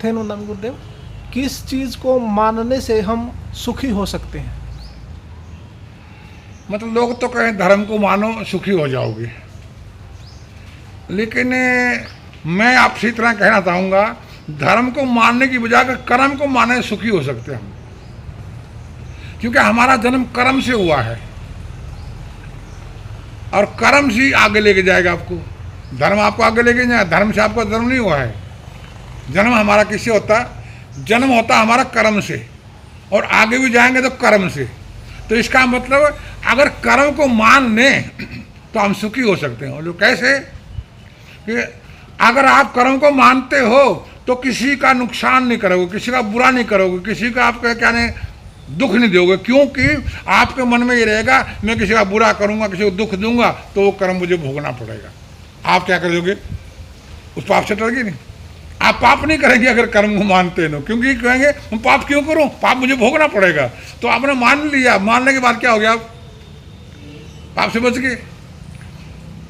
थे नंदन गुरुदेव, किस चीज़ को मानने से हम सुखी हो सकते हैं? मतलब लोग तो कहें धर्म को मानो सुखी हो जाओगे, लेकिन मैं आपसे इतना कहना चाहूँगा, धर्म को मानने की बजाय कर्म को माने सुखी हो सकते हैं हम, क्योंकि हमारा जन्म कर्म से हुआ है और कर्म से आगे लेके जाएगा आपको। धर्म आपको आगे लेके जाए, धर्म से आपका जन्म नहीं हुआ है। जन्म हमारा किससे होता है? जन्म होता हमारा कर्म से, और आगे भी जाएंगे तो कर्म से। तो इसका मतलब अगर कर्म को मान लें तो हम सुखी हो सकते हैं। और कैसे कि अगर आप कर्म को मानते हो तो किसी का नुकसान नहीं करोगे, किसी का बुरा नहीं करोगे, किसी का आपका क्या नहीं दुख नहीं दोगे, क्योंकि आपके मन में ये रहेगा मैं किसी का बुरा करूंगा, किसी को दुख दूंगा तो वो कर्म मुझे भोगना पड़ेगा। आप क्या करोगे? उस पाप से डरोगे नहीं, आप पाप नहीं करेंगे अगर कर्म को मानते हो, क्योंकि कहेंगे मैं पाप क्यों करूं, पाप मुझे भोगना पड़ेगा। तो आपने मान लिया, मानने के बाद क्या हो गया? आप पाप से बच गए।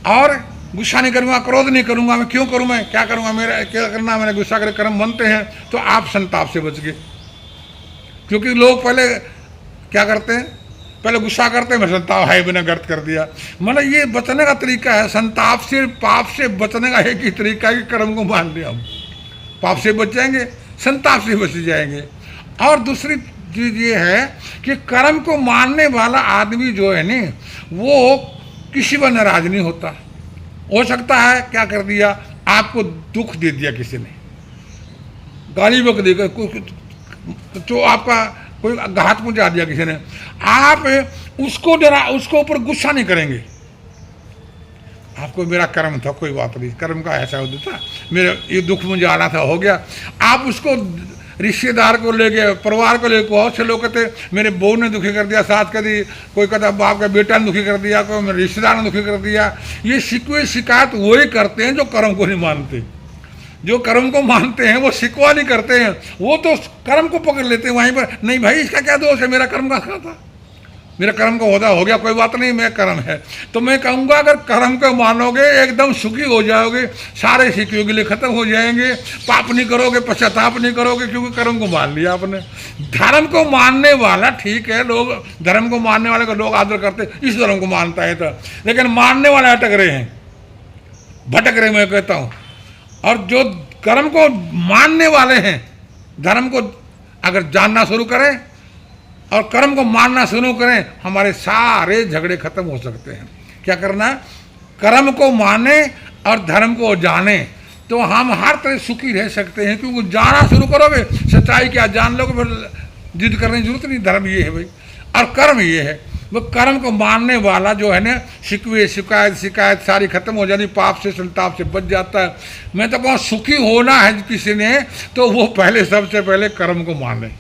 और गुस्सा नहीं करूंगा, क्रोध नहीं करूंगा, मैं क्यों करूं, मैं क्या करूंगा, मेरा क्या करना, मैंने गुस्सा करे कर्म बनते हैं, तो आप संताप से बच गए। क्योंकि लोग पहले क्या करते हैं, पहले गुस्सा करते हैं, मैं संताप है बिना गर्त कर दिया। मतलब ये बचने का तरीका है, संताप से पाप से बचने का एक ही तरीका है कि कर्म को मान लिया, हम पाप से बच जाएंगे, संताप से बच जाएंगे। और दूसरी चीज ये है कि कर्म को मानने वाला आदमी जो है ना, वो किसी पर नाराज नहीं होता। हो सकता है क्या कर दिया, आपको दुख दे दिया किसी ने, गाली बक दी, तो आपका कोई घात पहुंचा दिया किसी ने, आप उसको ऊपर गुस्सा नहीं करेंगे। आपको मेरा कर्म था, कोई बात नहीं, कर्म का ऐसा होता था, मेरा ये दुख मुझे आना था, हो गया। आप उसको रिश्तेदार को लेके, परिवार को लेके, बहुत से लोग कहते मेरे बहू ने दुखी कर दिया, साथ कर दी, कोई कहता बाप का बेटा ने दुखी कर दिया, कोई मेरे रिश्तेदार ने दुखी कर दिया। ये शिकवे शिकायत वही करते हैं जो कर्म को नहीं मानते। जो कर्म को मानते हैं वो शिकवा नहीं करते हैं, वो तो कर्म को पकड़ लेते हैं वहीं पर, नहीं भाई इसका क्या दोष है, मेरा कर्म का था, मेरा कर्म का होता हो गया, कोई बात नहीं, मैं कर्म है। तो मैं कहूँगा अगर कर्म को मानोगे एकदम सुखी हो जाओगे, सारे शिकवे के लिए खत्म हो जाएंगे, पाप नहीं करोगे, पश्चाताप नहीं करोगे, क्योंकि कर्म को मान लिया आपने। धर्म को मानने वाला ठीक है, लोग धर्म को मानने वाले को लोग आदर करते, इस धर्म को मानता है तो, लेकिन मानने वाले अटक रहे हैं, भटक रहे, मैं कहता हूँ। और जो कर्म को मानने वाले हैं, धर्म को अगर जानना शुरू करें और कर्म को मानना शुरू करें, हमारे सारे झगड़े खत्म हो सकते हैं। क्या करना? कर्म को माने और धर्म को जाने, तो हम हर तरह सुखी रह सकते हैं। क्योंकि जाना शुरू करोगे, सच्चाई क्या जान लोगे, फिर जिद करने की जरूरत नहीं। धर्म ये है भाई, और कर्म ये है। वो कर्म को मानने वाला जो है ना, शिकवे शिकायत सारी खत्म हो जाती, पाप से संताप से बच जाता है। मैं तो कहूँ सुखी होना है किसी ने, तो वो पहले सबसे पहले कर्म को माने।